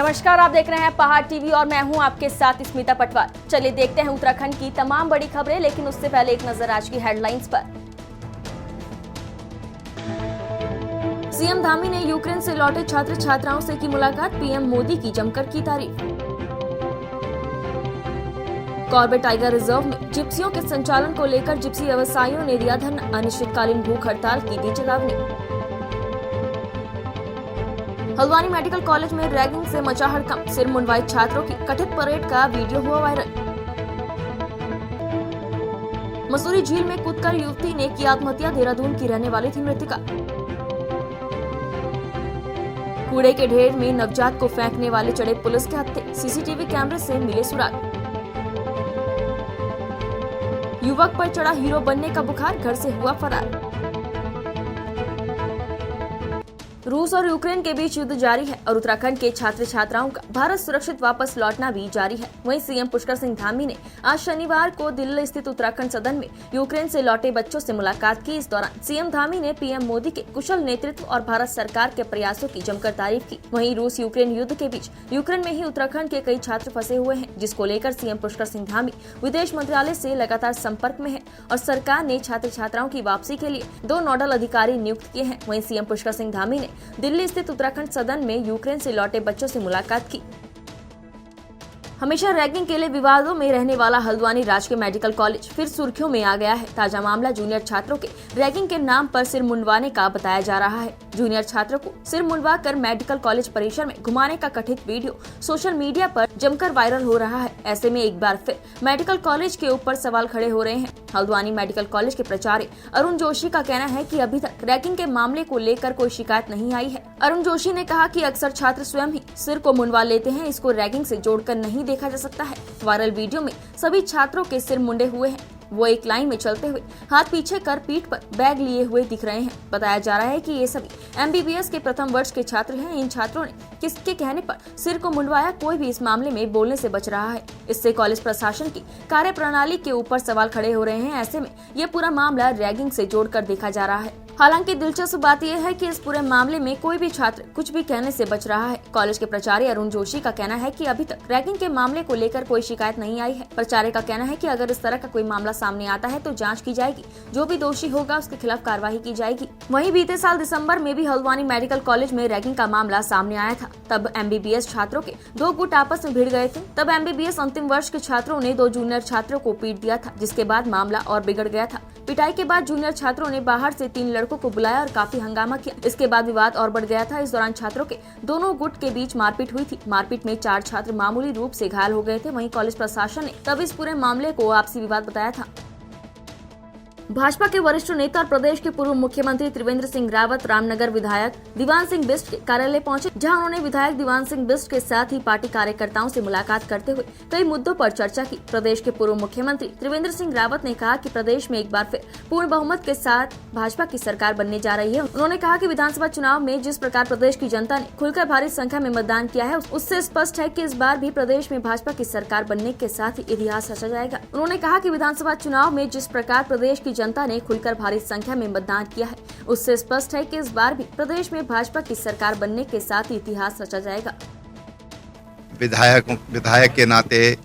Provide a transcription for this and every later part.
नमस्कार, आप देख रहे हैं पहाड़ टीवी और मैं हूं आपके साथ स्मिता पटवार। चलिए देखते हैं उत्तराखंड की तमाम बड़ी खबरें, लेकिन उससे पहले एक नजर आज की हेडलाइंस पर। सीएम धामी ने यूक्रेन से लौटे छात्र छात्राओं से की मुलाकात, पीएम मोदी की जमकर की तारीफ। कॉर्बेट टाइगर रिजर्व में जिप्सियों के संचालन को लेकर जिप्सी व्यवसायियों ने दिया धरना, अनिश्चितकालीन भूख हड़ताल की दी चेतावनी। हल्द्वानी मेडिकल कॉलेज में रैगिंग से मचा हड़कंप, सिर मुंडवाए छात्रों की कथित परेड का वीडियो हुआ वायरल। मसूरी झील में कूदकर युवती ने की आत्महत्या, देहरादून की रहने वाली थी मृतिका। कूड़े के ढेर में नवजात को फेंकने वाले चढ़े पुलिस के हत्थे, सीसीटीवी कैमरे से मिले सुराग। युवक पर चढ़ा हीरो बनने का बुखार, घर से हुआ फरार। रूस और यूक्रेन के बीच युद्ध जारी है और उत्तराखंड के छात्र छात्राओं का भारत सुरक्षित वापस लौटना भी जारी है। वहीं सीएम पुष्कर सिंह धामी ने आज शनिवार को दिल्ली स्थित उत्तराखंड सदन में यूक्रेन से लौटे बच्चों से मुलाकात की। इस दौरान सीएम धामी ने पीएम मोदी के कुशल नेतृत्व और भारत सरकार के प्रयासों की जमकर तारीफ की। वहीं रूस यूक्रेन युद्ध के बीच यूक्रेन में ही उत्तराखंड के कई छात्र फंसे हुए हैं, जिसको लेकर सीएम पुष्कर सिंह धामी विदेश मंत्रालय से लगातार संपर्क में है और सरकार ने छात्र छात्राओं की वापसी के लिए 2 नोडल अधिकारी नियुक्त किए हैं। वहीं सीएम पुष्कर सिंह धामी ने दिल्ली स्थित उत्तराखंड सदन में यूक्रेन से लौटे बच्चों से मुलाकात की। हमेशा रैगिंग के लिए विवादों में रहने वाला हल्द्वानी राजकीय मेडिकल कॉलेज फिर सुर्खियों में आ गया है। ताजा मामला जूनियर छात्रों के रैगिंग के नाम पर सिर मुंडवाने का बताया जा रहा है। जूनियर छात्रों को सिर मुंडवा कर मेडिकल कॉलेज परिसर में घुमाने का कथित वीडियो सोशल मीडिया पर जमकर वायरल हो रहा है। ऐसे में एक बार फिर मेडिकल कॉलेज के ऊपर सवाल खड़े हो रहे हैं। हल्द्वानी मेडिकल कॉलेज के प्राचार्य अरुण जोशी का कहना है कि अभी तक रैगिंग के मामले को लेकर कोई शिकायत नहीं आई है। अरुण जोशी ने कहा कि अक्सर छात्र स्वयं ही सिर को मुंडवा लेते हैं, इसको रैगिंग से जोड़कर नहीं देखा जा सकता है। वायरल वीडियो में सभी छात्रों के सिर मुंडे हुए हैं। वो एक लाइन में चलते हुए हाथ पीछे कर पीठ पर बैग लिए हुए दिख रहे हैं। बताया जा रहा है कि ये सभी एमबीबीएस के प्रथम वर्ष के छात्र हैं। इन छात्रों ने किसके कहने पर सिर को मुंडवाया, कोई भी इस मामले में बोलने से बच रहा है। इससे कॉलेज प्रशासन की कार्यप्रणाली के ऊपर सवाल खड़े हो रहे हैं। ऐसे में ये पूरा मामला रैगिंग से जोड़कर देखा जा रहा है। हालांकि दिलचस्प बात यह है कि इस पूरे मामले में कोई भी छात्र कुछ भी कहने से बच रहा है। कॉलेज के प्राचार्य अरुण जोशी का कहना है कि अभी तक रैगिंग के मामले को लेकर कोई शिकायत नहीं आई है। प्राचार्य का कहना है कि अगर इस तरह का कोई मामला सामने आता है तो जांच की जाएगी, जो भी दोषी होगा उसके खिलाफ कार्रवाई की जाएगी। वहीं बीते साल दिसंबर में भी हल्द्वानी मेडिकल कॉलेज में रैगिंग का मामला सामने आया था। तब एमबीबीएस छात्रों के 2 गुट आपस में भिड़ गए थे। तब एमबीबीएस अंतिम वर्ष के छात्रों ने 2 जूनियर छात्रों को पीट दिया था, जिसके बाद मामला और बिगड़ गया था। पिटाई के बाद जूनियर छात्रों ने बाहर से 3 लड़कों को बुलाया और काफी हंगामा किया। इसके बाद विवाद और बढ़ गया था। इस दौरान छात्रों के दोनों गुट के बीच मारपीट हुई थी। मारपीट में 4 छात्र मामूली रूप से घायल हो गए थे। वहीं कॉलेज प्रशासन ने तब इस पूरे मामले को आपसी विवाद बताया था। भाजपा के वरिष्ठ नेता और प्रदेश के पूर्व मुख्यमंत्री त्रिवेंद्र सिंह रावत रामनगर विधायक दीवान सिंह बिष्ट के कार्यालय पहुंचे, जहां उन्होंने विधायक दीवान सिंह बिष्ट के साथ ही पार्टी कार्यकर्ताओं से मुलाकात करते हुए कई मुद्दों पर चर्चा की। प्रदेश के पूर्व मुख्यमंत्री त्रिवेंद्र सिंह रावत ने कहा कि प्रदेश में एक बार फिर पूर्ण बहुमत के साथ भाजपा की सरकार बनने जा रही है। उन्होंने कहा कि विधानसभा चुनाव में जिस प्रकार प्रदेश की जनता ने खुलकर भारी संख्या में मतदान किया है, उससे स्पष्ट है कि इस बार भी प्रदेश में भाजपा की सरकार बनने के साथ ही इतिहास रचा जाएगा। उन्होंने कहा कि विधानसभा चुनाव में जिस प्रकार प्रदेश की जनता ने खुलकर भारी संख्या में मतदान किया है, उससे स्पष्ट है कि इस बार भी प्रदेश में भाजपा की सरकार बनने के साथ इतिहास रचा जाएगा। विधायक के नाते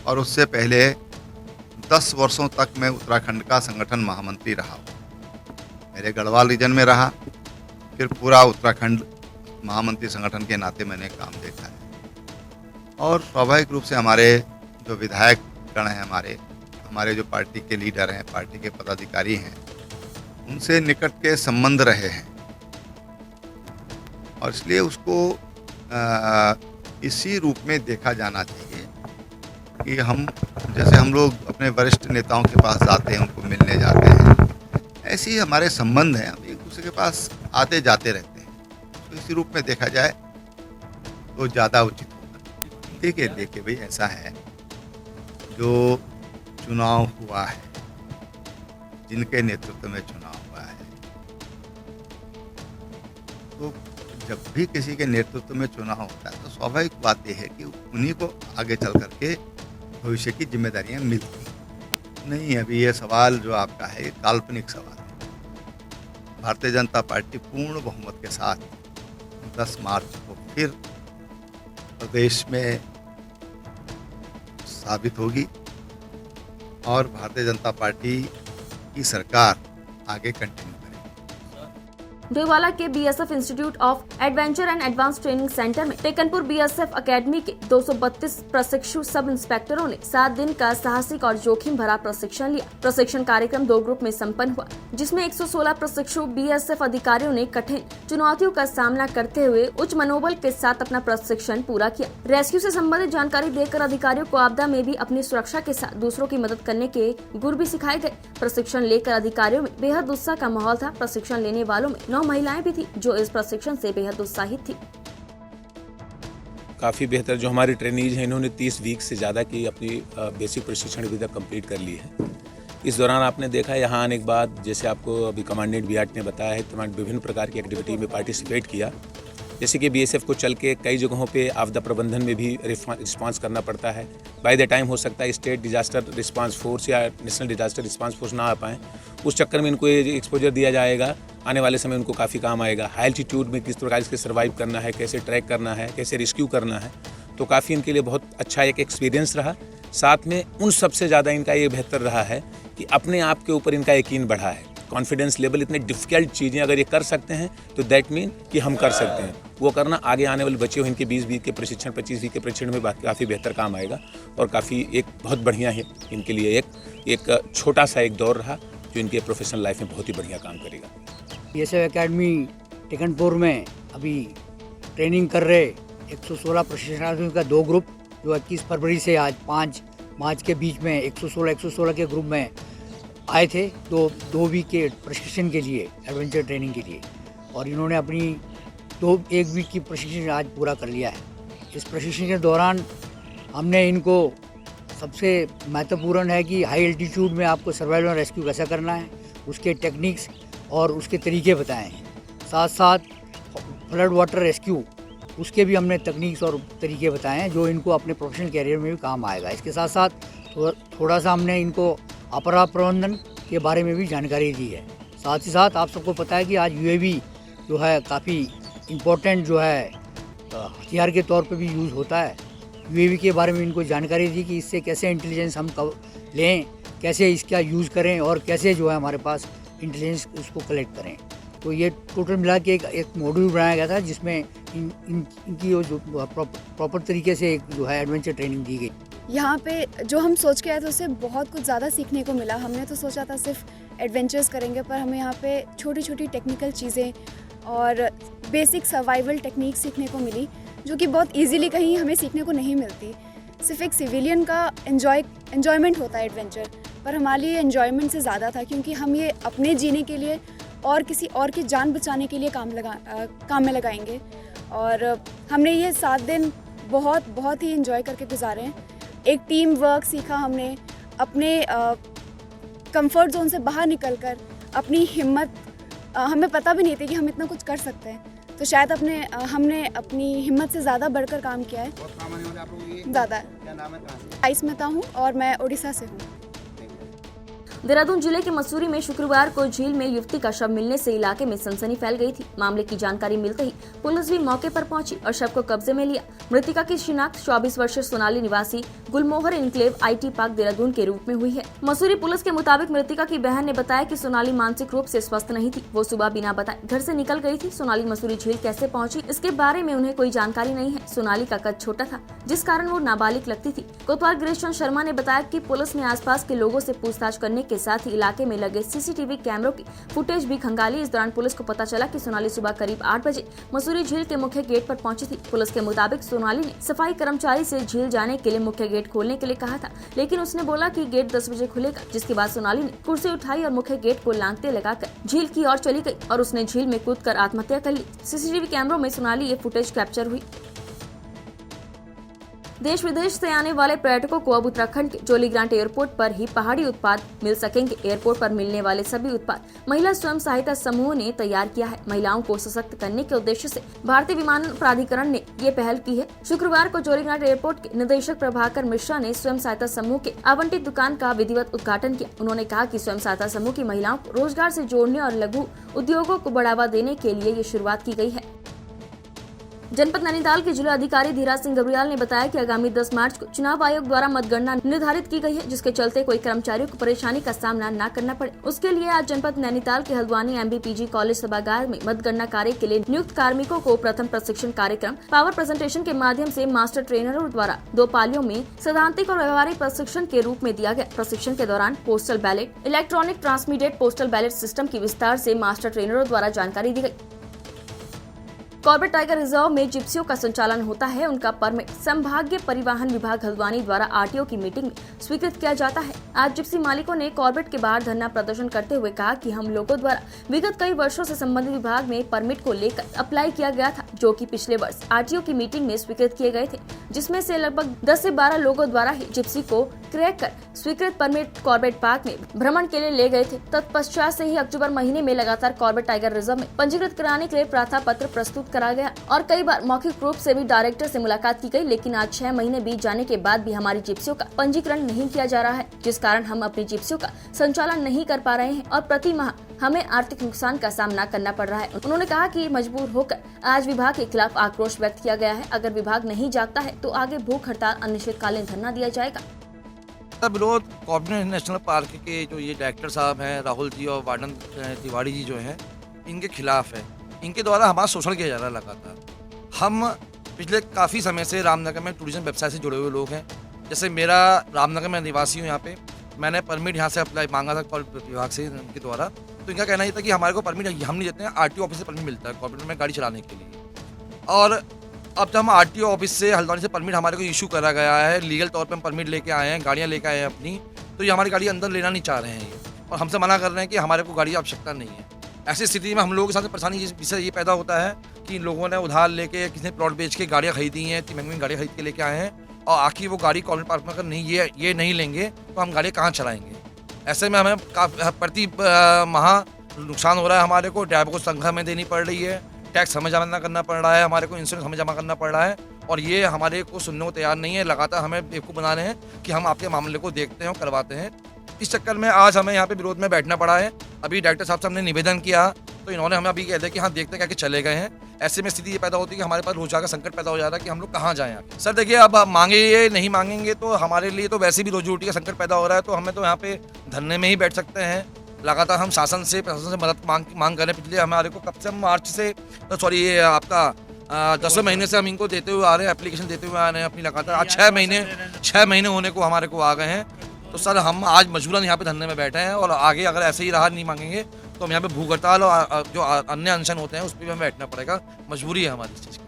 और उससे पहले 10 वर्षों तक मैं उत्तराखंड का संगठन महामंत्री रहा। मेरे गढ़वाल रीजन में रहा, फिर पूरा उत्तराखंड महामंत्री संगठन के नाते मैंने काम देखा है। और स्वाभाविक रूप से हमारे जो विधायक गण हैं, हमारे जो पार्टी के लीडर हैं, पार्टी के पदाधिकारी हैं, उनसे निकट के संबंध रहे हैं और इसलिए उसको इसी रूप में देखा जाना चाहिए कि जैसे हम लोग अपने वरिष्ठ नेताओं के पास जाते हैं, उनको मिलने जाते हैं, ऐसे ही हमारे संबंध हैं, हम एक दूसरे के पास आते जाते रहते हैं। तो इसी रूप में देखा जाए तो ज़्यादा उचित होगा। देखिए भाई, ऐसा है जो चुनाव हुआ है, जिनके नेतृत्व में चुनाव हुआ है, तो जब भी किसी के नेतृत्व में चुनाव होता है तो स्वाभाविक बात यह है कि उन्हीं को आगे चल करके भविष्य की जिम्मेदारियां मिलती नहीं। अभी ये सवाल जो आपका है, ये काल्पनिक सवाल है। भारतीय जनता पार्टी पूर्ण बहुमत के साथ 10 मार्च को फिर प्रदेश में साबित होगी और भारतीय जनता पार्टी की सरकार आगे कंटिन्यू करेगी। डोईवाला के BSF institute of adventure and advance training centre में टेकनपुर बीएसएफ एकेडमी के 232 प्रशिक्षु सब इंस्पेक्टरों ने 7 दिन का साहसिक और जोखिम भरा प्रशिक्षण लिया। प्रशिक्षण कार्यक्रम 2 ग्रुप में संपन्न हुआ, जिसमें 116 प्रशिक्षु बीएसएफ अधिकारियों ने कठिन चुनौतियों का सामना करते हुए उच्च मनोबल के साथ अपना प्रशिक्षण पूरा किया। रेस्क्यू से संबंधित जानकारी देकर अधिकारियों को आपदा में भी अपनी सुरक्षा के साथ दूसरों की मदद करने के गुर भी सिखाए गए। प्रशिक्षण लेकर अधिकारियों में बेहद उत्साह का माहौल था। प्रशिक्षण लेने वालों में 9 महिलाएं भी थी, जो इस प्रशिक्षण से बेहद उत्साहित थी। काफ़ी बेहतर जो हमारे ट्रेनीज हैं, इन्होंने 30 वीक से ज़्यादा की अपनी बेसिक प्रशिक्षण अभी तक कंप्लीट कर ली है। इस दौरान आपने देखा यहाँ आने के बाद, जैसे आपको अभी कमांडेंट बीआरटी ने बताया है, तमाम विभिन्न प्रकार की एक्टिविटी में पार्टिसिपेट किया। जैसे कि बीएसएफ को चल के कई जगहों पे आपदा प्रबंधन में भी रिस्पांस करना पड़ता है। बाय द टाइम हो सकता है स्टेट डिजास्टर रिस्पांस फोर्स या नेशनल डिजास्टर रिस्पांस फोर्स ना आ पाएँ, उस चक्कर में इनको ये एक्सपोजर दिया जाएगा। आने वाले समय उनको काफ़ी काम आएगा। हाई एल्टीट्यूड में किस प्रकार से सर्वाइव करना है, कैसे ट्रैक करना है, कैसे रेस्क्यू करना है, तो काफ़ी इनके लिए बहुत अच्छा एक एक्सपीरियंस रहा। साथ में उन सबसे ज़्यादा इनका ये बेहतर रहा है कि अपने आप के ऊपर इनका यकीन बढ़ा है। कॉन्फिडेंस लेवल, इतने डिफ़िकल्ट चीज़ें अगर ये कर सकते हैं तो दैट मीन कि हम कर सकते हैं। वो करना आगे आने वाले बच्चे हो, इनके 20 वीक के प्रशिक्षण, 25 वीक के प्रशिक्षण में काफ़ी बेहतर काम आएगा और काफ़ी एक बहुत बढ़िया है इनके लिए एक छोटा सा एक दौर रहा जो इनके प्रोफेशनल लाइफ में बहुत ही बढ़िया काम करेगा। बीएसएफ एकेडमी टेकनपुर में अभी ट्रेनिंग कर रहे 116 प्रशिक्षणार्थियों का 2 ग्रुप, जो 21 फरवरी से आज 5 मार्च के बीच में 116 के ग्रुप में आए थे 2 वीक के प्रशिक्षण के लिए, एडवेंचर ट्रेनिंग के लिए। और इन्होंने अपनी 1 वीक की प्रशिक्षण आज पूरा कर लिया है। इस प्रशिक्षण के दौरान हमने इनको सबसे महत्वपूर्ण है कि हाई एल्टीट्यूड में आपको सर्वाइवल और रेस्क्यू कैसा करना है, उसके टेक्निक्स और उसके तरीके बताए हैं। साथ साथ फ्लड वाटर रेस्क्यू, उसके भी हमने तकनीक्स और तरीके बताए हैं जो इनको अपने प्रोफेशनल कैरियर में भी काम आएगा। इसके साथ साथ थोड़ा सा हमने इनको आपदा प्रबंधन के बारे में भी जानकारी दी है। साथ ही साथ आप सबको पता है कि आज यूएवी जो है काफ़ी इम्पोर्टेंट जो है हथियार के तौर पे भी यूज़ होता है। यूएवी के बारे में इनको जानकारी दी कि इससे कैसे इंटेलिजेंस हम लें, कैसे इसका यूज़ करें और कैसे जो है हमारे पास इंटेलिजेंस उसको कलेक्ट करें। तो ये टोटल मिला के एक मॉड्यूल बनाया गया था जिसमें इनकी जो प्रॉपर तरीके से एक जो है एडवेंचर ट्रेनिंग दी गई। यहाँ पे जो हम सोच के आए थे उससे बहुत कुछ ज़्यादा सीखने को मिला। हमने तो सोचा था सिर्फ एडवेंचर्स करेंगे, पर हमें यहाँ पे छोटी छोटी टेक्निकल चीज़ें और बेसिक सर्वाइवल टेक्निक सीखने को मिली, जो कि बहुत इजीली कहीं हमें सीखने को नहीं मिलती। सिर्फ एक सिविलियन का एन्जॉयमेंट होता है एडवेंचर, पर हमारे लिए एन्जॉयमेंट से ज़्यादा था, क्योंकि हम ये अपने जीने के लिए और किसी और की जान बचाने के लिए काम में लगाएंगे। और हमने ये 7 दिन बहुत ही एंजॉय करके गुजारे हैं। एक टीम वर्क सीखा हमने, अपने कंफर्ट जोन से बाहर निकलकर अपनी हिम्मत, हमें पता भी नहीं था कि हम इतना कुछ कर सकते हैं, तो शायद हमने अपनी हिम्मत से ज़्यादा बढ़कर काम किया है। ज़्यादा। क्या नाम है, कहाँ से? आइस्मिता हूँ और मैं उड़ीसा से हूँ। देहरादून जिले के मसूरी में शुक्रवार को झील में युवती का शव मिलने से इलाके में सनसनी फैल गई थी। मामले की जानकारी मिलते ही पुलिस भी मौके पर पहुंची और शव को कब्जे में लिया। मृतका की शिनाख्त 24 वर्षीय सोनाली निवासी गुलमोहर इनक्लेव आईटी पार्क देहरादून के रूप में हुई है। मसूरी पुलिस के मुताबिक मृतका की बहन ने बताया कि सोनाली मानसिक रूप से स्वस्थ नहीं थी। वो सुबह बिना बताए घर से निकल गई थी। सोनाली मसूरी झील कैसे पहुंची, इसके बारे में उन्हें कोई जानकारी नहीं है। सोनाली का कद छोटा था, जिस कारण वो नाबालिग लगती थी। कोतवाल गिरीश चंद्र शर्मा ने बताया कि पुलिस ने आसपास के लोगों से पूछताछ करने के साथ ही इलाके में लगे सीसीटीवी कैमरों की फुटेज भी खंगाली। इस दौरान पुलिस को पता चला कि सोनाली सुबह करीब 8 बजे मसूरी झील के मुख्य गेट पर पहुंची थी। पुलिस के मुताबिक सोनाली ने सफाई कर्मचारी से झील जाने के लिए मुख्य गेट खोलने के लिए कहा था, लेकिन उसने बोला कि गेट 10 बजे खुलेगा, जिसके बाद सोनाली ने कुर्सी उठाई और मुख्य गेट को लांगते लगाकर झील की ओर चली गई और उसने झील में कूदकर आत्महत्या कर ली। सीसीटीवी कैमरों में सोनाली ये फुटेज कैप्चर हुई। देश विदेश से आने वाले पर्यटकों को अब उत्तराखंड के जोलीग्रांट एयरपोर्ट पर ही पहाड़ी उत्पाद मिल सकेंगे। एयरपोर्ट पर मिलने वाले सभी उत्पाद महिला स्वयं सहायता समूह ने तैयार किया है। महिलाओं को सशक्त करने के उद्देश्य से भारतीय विमानन प्राधिकरण ने ये पहल की है। शुक्रवार को जोलीग्रांट एयरपोर्ट के निदेशक प्रभाकर मिश्रा ने स्वयं सहायता समूह के आवंटित दुकान का विधिवत उद्घाटन किया। उन्होंने कहा कि स्वयं सहायता समूह की महिलाओं को रोजगार से जोड़ने और लघु उद्योगों को बढ़ावा देने के लिए ये शुरुआत की गई है। जनपद नैनीताल के जिला अधिकारी धीराज सिंह गबरियाल ने बताया कि आगामी 10 मार्च को चुनाव आयोग द्वारा मतगणना निर्धारित की गई है, जिसके चलते कोई कर्मचारियों को परेशानी का सामना न करना पड़े। उसके लिए आज जनपद नैनीताल के हल्द्वानी MBPG कॉलेज सभागार में मतगणना कार्य के लिए नियुक्त कार्मिकों को प्रथम प्रशिक्षण कार्यक्रम पावर प्रेजेंटेशन के माध्यम से मास्टर ट्रेनरों द्वारा 2 पालियों में सैद्धांतिक और व्यवहारिक प्रशिक्षण के रूप में दिया गया। प्रशिक्षण के दौरान postal ballot, electronic transmitted postal ballot system की विस्तार से मास्टर ट्रेनरों द्वारा जानकारी दी गई। कॉर्बेट टाइगर रिजर्व में जिप्सियों का संचालन होता है। उनका परमिट संभागीय परिवहन विभाग हल्द्वानी द्वारा RTO की मीटिंग में स्वीकृत किया जाता है। आज जिप्सी मालिकों ने कॉर्बेट के बाहर धरना प्रदर्शन करते हुए कहा कि हम लोगों द्वारा विगत कई वर्षों से संबंधित विभाग में परमिट को लेकर अप्लाई किया गया था, जो कि पिछले वर्ष RTO की मीटिंग में स्वीकृत किए गए थे, जिसमें से लगभग 10 से 12 लोगों द्वारा ही जिप्सी को क्रैक कर स्वीकृत परमिट कॉर्बेट पार्क में भ्रमण के लिए ले गए थे। तत्पश्चात से ही अक्टूबर महीने में लगातार कॉर्बेट टाइगर रिजर्व में पंजीकृत कराने के लिए प्रार्थना पत्र प्रस्तुत करा गया और कई बार मौखिक रूप से भी डायरेक्टर से मुलाकात की गई, लेकिन आज 6 महीने बीत जाने के बाद भी हमारी जिप्सियों का पंजीकरण नहीं किया जा रहा है, जिस कारण हम अपनी जिप्सियों का संचालन नहीं कर पा रहे हैं और प्रति माह हमें आर्थिक नुकसान का सामना करना पड़ रहा है। उन्होंने कहा कि मजबूर होकर आज विभाग के खिलाफ आक्रोश व्यक्त किया गया है। अगर विभाग नहीं जागता है तो आगे भूख हड़ताल, अनिश्चितकालीन धरना दिया जाएगा। विरोध कॉर्बेट नेशनल पार्क के जो ये डायरेक्टर साहब हैं राहुल जी और वार्डन तिवारी जी जो हैं, इनके खिलाफ है। इनके द्वारा हमारा शोषण किया जा रहा है लगातार। हम पिछले काफ़ी समय से रामनगर में टूरिज्म व्यवसाय से जुड़े हुए लोग हैं। जैसे मेरा रामनगर में निवासी हूँ, यहाँ पे मैंने परमिट यहाँ से अप्लाई मांगा था कॉर्पोरेट विभाग से इनके द्वारा। तो इनका कहना ये था कि हमारे को परमिट हम नहीं देते हैं, RTO ऑफिस से परमिट मिलता है कॉर्पोरेट में गाड़ी चलाने के लिए। और अब जब हम RTO ऑफिस से हल्द्वानी से परमिट हमारे को इशू करा गया है, लीगल तौर पे हम परमिट लेके आए हैं, गाड़ियाँ लेके आए हैं अपनी, तो ये हमारी गाड़ी अंदर लेना नहीं चाह रहे हैं ये, और हमसे मना कर रहे हैं कि हमारे को गाड़ी की आवश्यकता नहीं है। ऐसी स्थिति में हम लोगों के साथ परेशानी इससे ये पैदा होता है कि इन लोगों ने उधार लेके, किसी ने प्लॉट बेच के गाड़ियाँ खरीदी हैं, इतनी महंगी गाड़ियाँ खरीद के लेके आए हैं, और आखिर वो गाड़ी कॉर्पोरेट पार्क में अगर नहीं ये नहीं लेंगे तो हम गाड़ियाँ कहाँ चलाएँगे। ऐसे में हमें प्रति माह नुकसान हो रहा है हमारे को। ड्राइवर को तनख्वाह में देनी पड़ रही है, टैक्स हमें जमा करना पड़ रहा है, हमारे को इंश्योरेंस हमें जमा करना पड़ रहा है, और ये हमारे को सुनने को तैयार नहीं है। लगातार हमें बेवकूफ़ बना रहे हैं कि हम आपके मामले को देखते हैं और करवाते हैं। इस चक्कर में आज हमें यहाँ पे विरोध में बैठना पड़ा है। अभी डायरेक्टर साहब से हमने निवेदन किया तो इन्होंने हमें अभी कह दिया कि हाँ देखते हैं, कि चले गए हैं। ऐसे में स्थिति ये पैदा होती है कि हमारे पास रोजगार का संकट पैदा हो जा रहा है कि हम लोग कहाँ जाएँ। सर देखिए, अब मांगे नहीं मांगेंगे तो हमारे लिए तो वैसे भी रोजी रोटी का संकट पैदा हो रहा है, तो हमें तो यहाँ पे धरने में ही बैठ सकते हैं। लगातार हम प्रशासन से मदद मांग कर रहे हैं। पिछले हमारे को कब से हम मार्च से ये आपका 10वें महीने से हम इनको देते हुए आ रहे हैं, एप्लीकेशन देते हुए आ रहे हैं अपनी लगातार। आज 6 महीने होने को हमारे को आ गए हैं। तो सर हम आज मजबूरन यहाँ पे धरने में बैठे हैं, और आगे अगर ऐसे ही राहत नहीं मांगेंगे तो हम यहाँ पे भूख हड़ताल और जो अन्य अनशन होते हैं उस पर भी हमें बैठना पड़ेगा। मजबूरी है हमारी इस चीज़ की।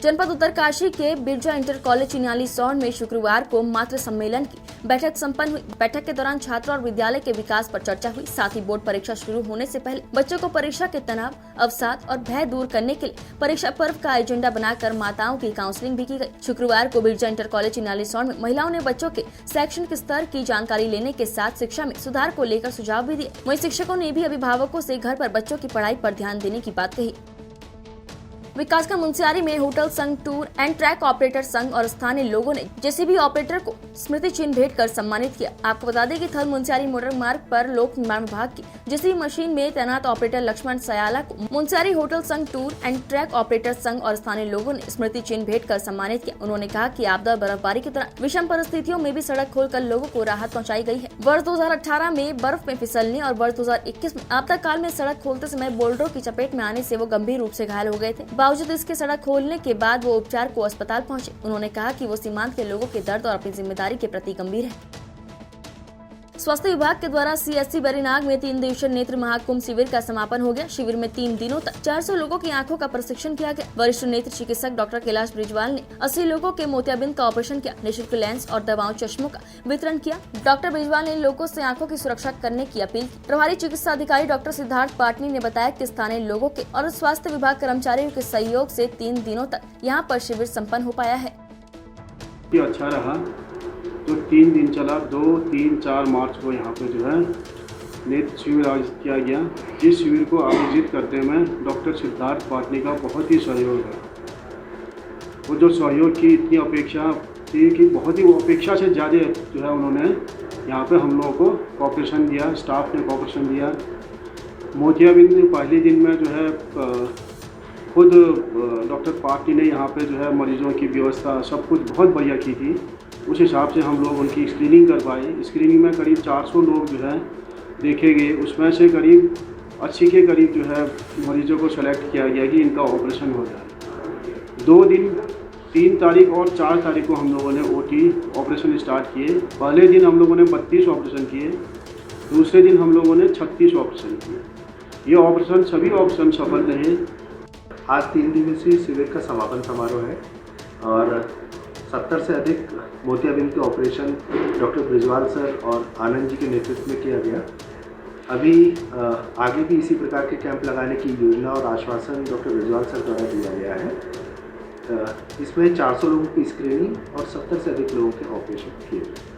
जनपद उत्तरकाशी के बिरजा इंटर कॉलेज चिन्याली सौर में शुक्रवार को मातृ सम्मेलन की बैठक संपन्न हुई। बैठक के दौरान छात्रों और विद्यालय के विकास पर चर्चा हुई। साथ ही बोर्ड परीक्षा शुरू होने से पहले बच्चों को परीक्षा के तनाव, अवसाद और भय दूर करने के लिए परीक्षा पर्व का एजेंडा बनाकर माताओं की काउंसलिंग भी की गई। शुक्रवार को बिरजा इंटर कॉलेज चिन्याली सौर में महिलाओं ने बच्चों के शैक्षणिक स्तर की जानकारी लेने के साथ शिक्षा में सुधार को लेकर सुझाव भी दिए। वहीं शिक्षकों ने भी अभिभावकों से घर पर बच्चों की पढ़ाई पर ध्यान देने की बात कही। विकासखंड मुंसियारी में होटल संघ, टूर एंड ट्रैक ऑपरेटर संघ और स्थानीय लोगों ने जेसीबी ऑपरेटर को स्मृति चिन्ह भेंट कर सम्मानित किया। आपको बता दें कि थल मुंसियारी मोटर मार्ग पर लोक निर्माण विभाग की जेसीबी मशीन में तैनात ऑपरेटर लक्ष्मण सयाला को मुंसियारी होटल संघ, टूर एंड ट्रैक ऑपरेटर संघ और स्थानीय लोगों ने स्मृति चिन्ह भेंट कर सम्मानित किया। उन्होंने कहा कि आपदा और बर्फबारी के दौरान विषम परिस्थितियों में भी सड़क खोलकर लोगों को राहत पहुँचाई गई है। वर्ष 2018 में बर्फ में फिसलने और वर्ष 2021 में आपदा काल में सड़क खोलते समय बोल्डरों की चपेट में आने से वो गंभीर रूप से घायल हो गए थे। बावजूद इसके सड़क खोलने के बाद वो उपचार को अस्पताल पहुंचे। उन्होंने कहा कि वो सीमांत के लोगों के दर्द और अपनी जिम्मेदारी के प्रति गंभीर है। स्वास्थ्य विभाग के द्वारा CSC बेरीनाग में 3 दिवसीय नेत्र महाकुंभ शिविर का समापन हो गया। शिविर में 3 दिनों तक 400 लोगों की आंखों का प्रशिक्षण किया गया। वरिष्ठ नेत्र चिकित्सक डॉक्टर कैलाश ब्रिजवाल ने 80 लोगों के मोतियाबिंद का ऑपरेशन किया। निःशुल्क लेंस और दवाओं, चश्मों का वितरण किया। डॉक्टर ब्रिजवाल ने लोगों से आंखों की सुरक्षा करने की अपील की। प्रभारी चिकित्सा अधिकारी डॉक्टर सिद्धार्थ पाटनी ने बताया कि स्थानीय लोगों के और स्वास्थ्य विभाग कर्मचारियों के सहयोग से 3 दिनों तक यहाँ पर शिविर सम्पन्न हो पाया है। अच्छा रहा, तो 3 दिन चला। 2, 3, 4 मार्च को यहाँ पे जो है नेत्र शिविर आयोजित किया गया। जिस शिविर को आयोजित करते में डॉक्टर सिद्धार्थ पाटनी का बहुत ही सहयोग है। वो जो सहयोग की इतनी अपेक्षा थी कि बहुत ही अपेक्षा से ज़्यादा जो है उन्होंने यहाँ पे हम लोगों को कॉपरेशन दिया, स्टाफ ने कॉपरेशन दिया। मोतियाबिंद पहले दिन में जो है खुद डॉक्टर पार्टी ने यहाँ पे जो है मरीजों की व्यवस्था सब कुछ बहुत बढ़िया की थी। उस हिसाब से हम लोग उनकी स्क्रीनिंग करवाई। स्क्रीनिंग में करीब 400 लोग जो है देखे गए। उसमें से करीब 80 के करीब जो है मरीजों को सेलेक्ट किया गया कि इनका ऑपरेशन हो जाए। 2 दिन 3 तारीख और 4 तारीख को हम लोगों ने ओटी ऑपरेशन स्टार्ट किए। पहले दिन हम लोगों ने 32 ऑपरेशन किए, दूसरे दिन हम लोगों ने 36 ऑपरेशन किए। ये ऑपरेशन सभी ऑपरेशन सफल रहे। आज 3 दिवसीय शिविर का समापन समारोह है और 70 से अधिक मोतियाबिंद के ऑपरेशन डॉक्टर ब्रिजवाल सर और आनंद जी के नेतृत्व में किया गया। अभी आगे भी इसी प्रकार के कैंप लगाने की योजना और आश्वासन डॉक्टर ब्रिजवाल सर द्वारा दिया गया है। इसमें 400 लोगों की स्क्रीनिंग और 70 से अधिक लोगों के ऑपरेशन किए गए।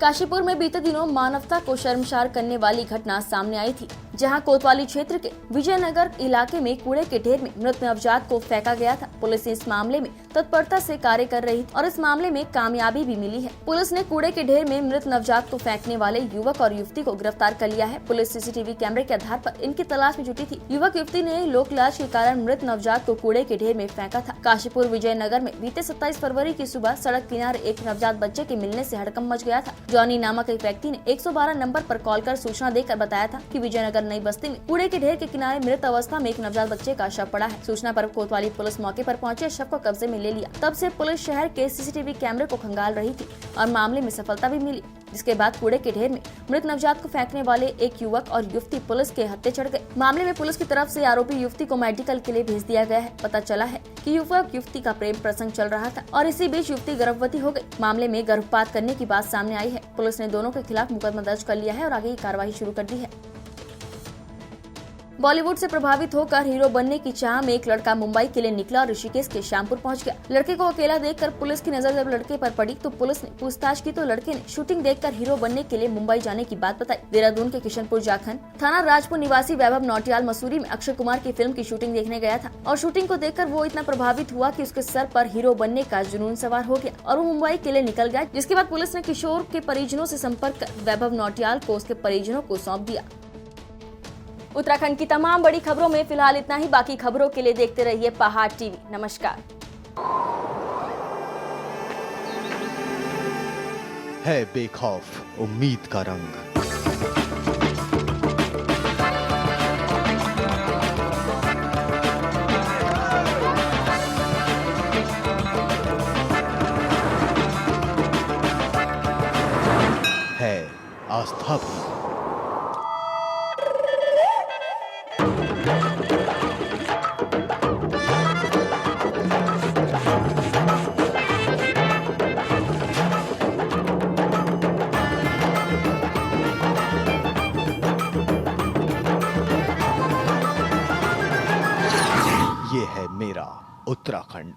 काशीपुर में बीते दिनों मानवता को शर्मसार करने वाली घटना सामने आई थी, जहां कोतवाली क्षेत्र के विजयनगर इलाके में कूड़े के ढेर में मृत नवजात को फेंका गया था। पुलिस इस मामले में तत्परता से कार्य कर रही थी और इस मामले में कामयाबी भी मिली है। पुलिस ने कूड़े के ढेर में मृत नवजात को फेंकने वाले युवक और युवती को गिरफ्तार कर लिया है। पुलिस सीसीटीवी कैमरे के आधार पर इनकी तलाश में जुटी थी। युवक युवती ने लोक लाज के कारण मृत नवजात को कूड़े के ढेर में फेंका था। काशीपुर विजयनगर में बीते 27 फरवरी की सुबह सड़क किनारे एक नवजात बच्चे के मिलने से हड़कंप मच गया था। जॉनी नामक एक व्यक्ति ने 112 नंबर पर कॉल कर सूचना देकर बताया था कि विजयनगर नई बस्ती में कूड़े के ढेर के किनारे मृत अवस्था में एक नवजात बच्चे का शव पड़ा है। सूचना पर कोतवाली पुलिस मौके पर पहुंचे, शव को कब्जे में ले लिया। तब से पुलिस शहर के सीसीटीवी कैमरे को खंगाल रही थी और मामले में सफलता भी मिली, जिसके बाद कूड़े के ढेर में मृत नवजात को फेंकने वाले एक युवक और युवती पुलिस के हत्थे चढ़ गए। मामले में पुलिस की तरफ से आरोपी युवती को मेडिकल के लिए भेज दिया गया है। पता चला है कि युवक युवती का प्रेम प्रसंग चल रहा था और इसी बीच युवती गर्भवती हो गई। मामले में गर्भपात करने की बात सामने आई है। पुलिस ने दोनों के खिलाफ मुकदमा दर्ज कर लिया है और आगे की कार्रवाई शुरू कर दी है। बॉलीवुड से प्रभावित होकर हीरो बनने की चाह में एक लड़का मुंबई के लिए निकला और ऋषिकेश के श्यामपुर पहुंच गया। लड़के को अकेला देखकर पुलिस की नजर जब लड़के पर पड़ी तो पुलिस ने पूछताछ की तो लड़के ने शूटिंग देखकर हीरो बनने के लिए मुंबई जाने की बात बताई। देहरादून के किशनपुर जाखन थाना राजपुर निवासी वैभव नौटियाल मसूरी में अक्षय कुमार की फिल्म की शूटिंग देखने गया था और शूटिंग को देखकर वो इतना प्रभावित हुआ कि उसके सर पर हीरो बनने का जुनून सवार हो गया और वो मुंबई के लिए निकल गया। जिसके बाद पुलिस ने किशोर के परिजनों से संपर्क कर वैभव नौटियाल को उसके परिजनों को सौंप दिया। उत्तराखंड की तमाम बड़ी खबरों में फिलहाल इतना ही। बाकी खबरों के लिए देखते रहिए पहाड़ टीवी। नमस्कार। है बेखौफ उम्मीद का रंग। है आस्था भी। ये है मेरा उत्तराखंड।